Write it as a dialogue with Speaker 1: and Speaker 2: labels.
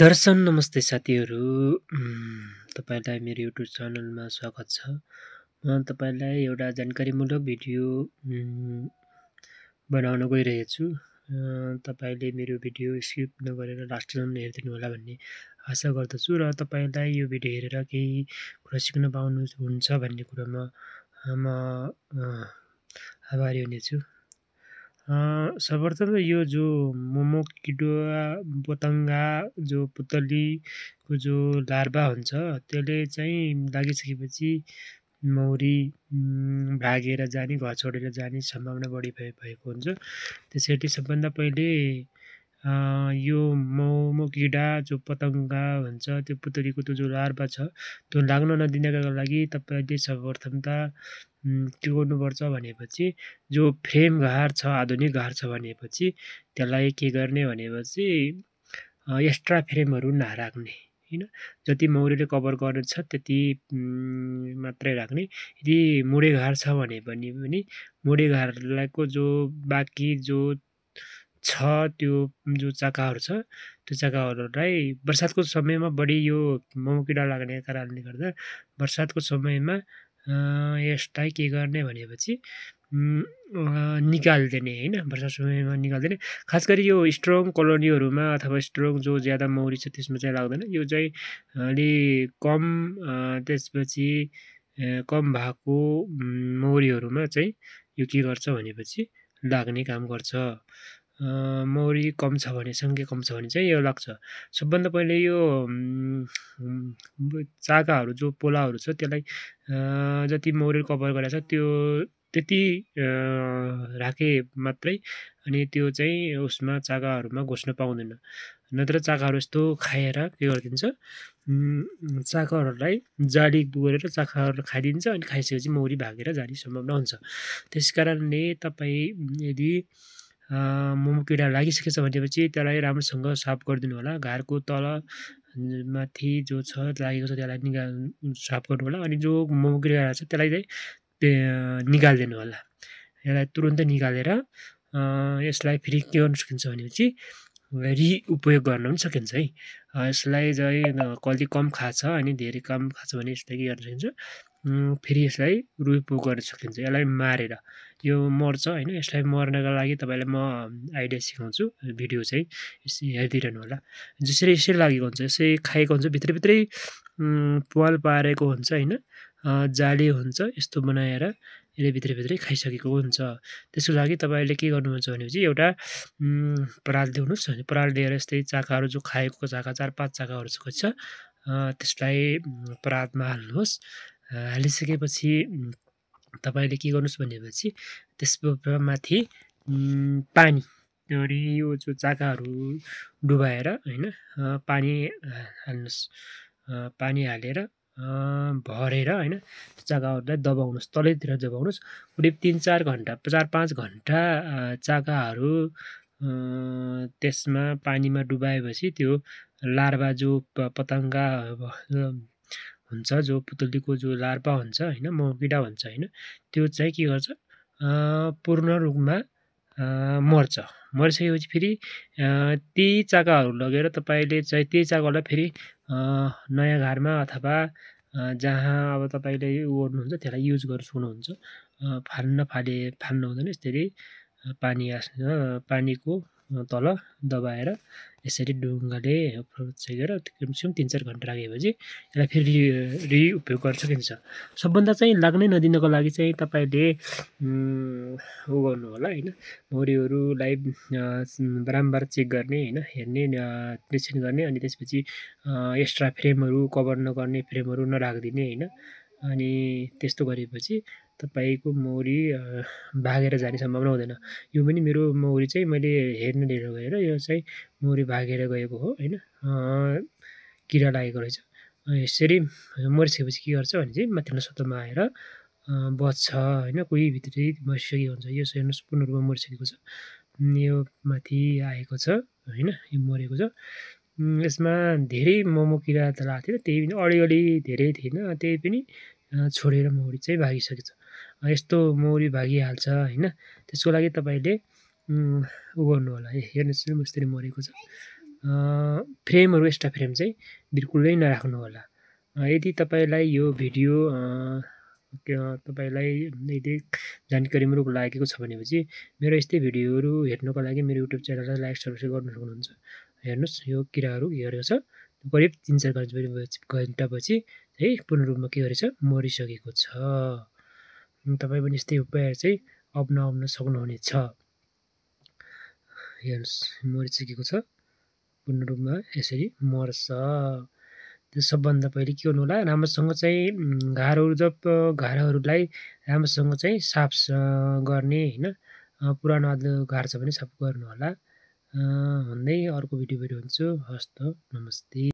Speaker 1: दर्शन नमस्ते साथीहरू। तपाईँलाई मेरो युट्युब च्यानलमा स्वागत छ। म तपाईँलाई एउटा जानकारीमूलक भिडियो बनाउन गइरहेछु। तपाईँले मेरो भिडियो स्किप नगरेर लास्टसम्म हेरिदिनु होला भन्ने आशा गर्दछु र तपाईँलाई यो भिडियो हेरेर केही कुरा सिक्न पाउनुहुन्छ भन्ने कुरामा म आभारी हुनेछु। सर्वप्रथम यो जो मोमो किडुवा पतङ्गा जो पुतलीको जो लार्भा हुन्छ त्यसले चाहिँ लागिसकेपछि मौरी भागेर जाने, घर छोडेर जाने सम्भावना बढी भएको हुन्छ। त्यसैले सबभन्दा पहिले यो मोमो किडा जो पतङ्गा हुन्छ त्यो पुतलीको त्यो जो लार्भा छ त्यो लाग्न नदिनका लागि तपाईँले सर्वप्रथम त के गर्नुपर्छ भनेपछि जो फ्रेम घर छ, आधुनिक घर छ भनेपछि त्यसलाई के गर्ने भनेपछि एक्स्ट्रा फ्रेमहरू नराख्ने हैन। जति मौरीले कभर गर्ने छ त्यति मात्रै राख्ने। यदि मुढे घर छ भने पनि मुढे घरको जो बाँकी जो छ त्यो जो चाकाहरू छ त्यो चाकाहरूलाई बर्सातको समयमा बढी यो मोमो किरा लाग्ने कारणले गर्दा बर्सातको समयमा यसलाई के गर्ने भनेपछि निकालिदिने हैन। वर्षा समयमा निकालिदिने। खास गरी यो स्ट्रङ कोलोनीहरूमा अथवा स्ट्रङ जो ज्यादा मौरी छ त्यसमा चाहिँ लाग्दैन। यो चाहिँ अलि कम त्यसपछि कम भएको मौरीहरूमा चाहिँ यो के गर्छ भनेपछि लाग्ने काम गर्छ। मौरी कम छ भने, सङ्ख्या कम छ भने चाहिँ यो लाग्छ। सबभन्दा पहिले यो चाकाहरू जो पोलाहरू छ त्यसलाई जति मौरीले कभर गरेको छ त्यो त्यति राखे मात्रै अनि त्यो चाहिँ उसमा चाकाहरूमा घुस्न पाउँदैन। नत्र चाकाहरू यस्तो खाएर के गरिदिन्छ चाकाहरूलाई जाली गरेर चाकाहरू खाइदिन्छ अनि खाइसकेपछि मौरी भागेर जाने सम्भावना हुन्छ। त्यसकारणले तपाईँ यदि मोमो किरा लागिसकेछ भनेपछि त्यसलाई राम्रोसँग साफ गरिदिनु होला। घरको तल माथि जो छ लागेको छ त्यसलाई साफ गर्नु होला। अनि जो मोमो किरा छ त्यसलाई चाहिँ निकालिदिनु होला। यसलाई तुरुन्तै निकालेर यसलाई फेरि के गर्न सकिन्छ भनेपछि उपयोग गर्न पनि सकिन्छ है। यसलाई चाहिँ कति कम खाछ अनि धेरै कम खाछ भने यसलाई के गर्न सकिन्छ फेरि यसलाई उपयोग गर्न सकिन्छ। यसलाई मारेर यो मर्छ हैन। यसलाई मर्नका लागि तपाईँलाई म आइडिया सिकाउँछु। भिडियो चाहिँ हेरिदिइरहनु होला। जसरी यसरी लागेको हुन्छ यसै खाएको हुन्छ भित्रभित्रै प्वाल पारेको हुन्छ हैन। जाली हुन्छ यस्तो बनाएर यसले भित्रभित्रै खाइसकेको हुन्छ। त्यसको लागि तपाईँले के गर्नुहुन्छ भनेपछि एउटा पराल ल्याउनुहोस्। पराल लिएर यस्तै चाकाहरू जो खाएको चाका 4-5 चाकाहरू छ त्यसलाई परालमा हाल्नुहोस्। हालिसकेपछि तपाईँले के गर्नुहोस् भनेपछि त्यसको माथि पानी अनि यो जो चाकाहरू डुबाएर हैन पानी हाल्नुहोस्। पानी हालेर भरेर हैन त्यो चाकाहरूलाई दबाउनुहोस्, तलैतिर दबाउनुहोस्। करिब 3-4 घन्टा 4-5 घन्टा चाकाहरू त्यसमा पानीमा डुबाएपछि त्यो लार्भा जो पतङ्गा हुन्छ जो पुतलीको जो लार्भा हुन्छ हैन मोमो किरा भन्छ हैन त्यो चाहिँ के गर्छ पूर्ण रूपमा मर्छ। मरिसकेपछि फेरि त्यही चाकाहरू लगेर तपाईँले चाहिँ त्यही चाकालाई फेरि नयाँ घरमा अथवा जहाँ अब तपाईँले उ गर्नुहुन्छ त्यसलाई युज गर्न सक्नुहुन्छ। फाल्न हुँदैन। यसरी पानीको तल दबाएर यसरी ढुङ्गाले छेकेर कमसेकम 3-4 घन्टा राखेपछि यसलाई फेरि उपयोग गर्न सकिन्छ। सबभन्दा चाहिँ लाग्नै नदिनको लागि चाहिँ तपाईँले उ गर्नु होला हैन। मौरीहरूलाई बारम्बार चेक गर्ने हैन, हेर्ने निरीक्षण गर्ने अनि त्यसपछि एक्स्ट्रा फ्रेमहरू कभर नगर्ने फ्रेमहरू नराखिदिने हैन। अनि त्यस्तो गरेपछि तपाईँको मौरी भागेर जाने सम्भावना हुँदैन। यो पनि मेरो मौरी चाहिँ मैले हेर्न लिएर गएर यो चाहिँ मौरी भागेर गएको हो हैन। किरा लागेको रहेछ। यसरी मरिसकेपछि के गर्छ भने चाहिँ माथिल्लो सतहमा आएर बस्छ हैन। कोही भित्रै बसिसकेको हुन्छ। यो हेर्नुहोस् पूर्ण रूपमा मरिसकेको छ। यो माथि आएको छ हैन। यो मरेको छ। यसमा धेरै मोमो किरा त लागेको थिएन। त्यही पनि अलिअलि धेरै थिएन। त्यही पनि छोडेर मौरी चाहिँ भागिसकेको छ। यस्तो मौरी भागिहाल्छ हैन। त्यसको लागि तपाईँले उ गर्नु होला। हेर्नुहोस् यसरी मरेको छ। फ्रेमहरू एक्स्ट्रा फ्रेम चाहिँ बिल्कुलै नराख्नु होला। यदि तपाईँलाई यो भिडियो तपाईँलाई यदि जानकारीमूलक लागेको छ भनेपछि मेरो यस्तै भिडियोहरू हेर्नुको लागि मेरो युट्युब च्यानललाई लाइक सब्सक्राइब गर्नु सक्नुहुन्छ। हेर्नुहोस् यो किराहरू के गरेको छ करिब 3-4 घन्टापछि है पूर्ण रूपमा के गरेछ मरिसकेको छ। तपाईँ पनि यस्तै उपाय चाहिँ अपनाउन सक्नुहुनेछ। हेर्नुहोस् मरिसकेको छ पूर्ण रूपमा यसरी मर्छ। त्यो सबभन्दा पहिले के गर्नु होला राम्रोसँग चाहिँ घाँरोहरूलाई राम्रोसँग चाहिँ साफ गर्ने होइन पुरानो घाँरो छ भने साफ गर्नु होला। भन्दै अर्को भिडियो हुन्छु। हस्त नमस्ते।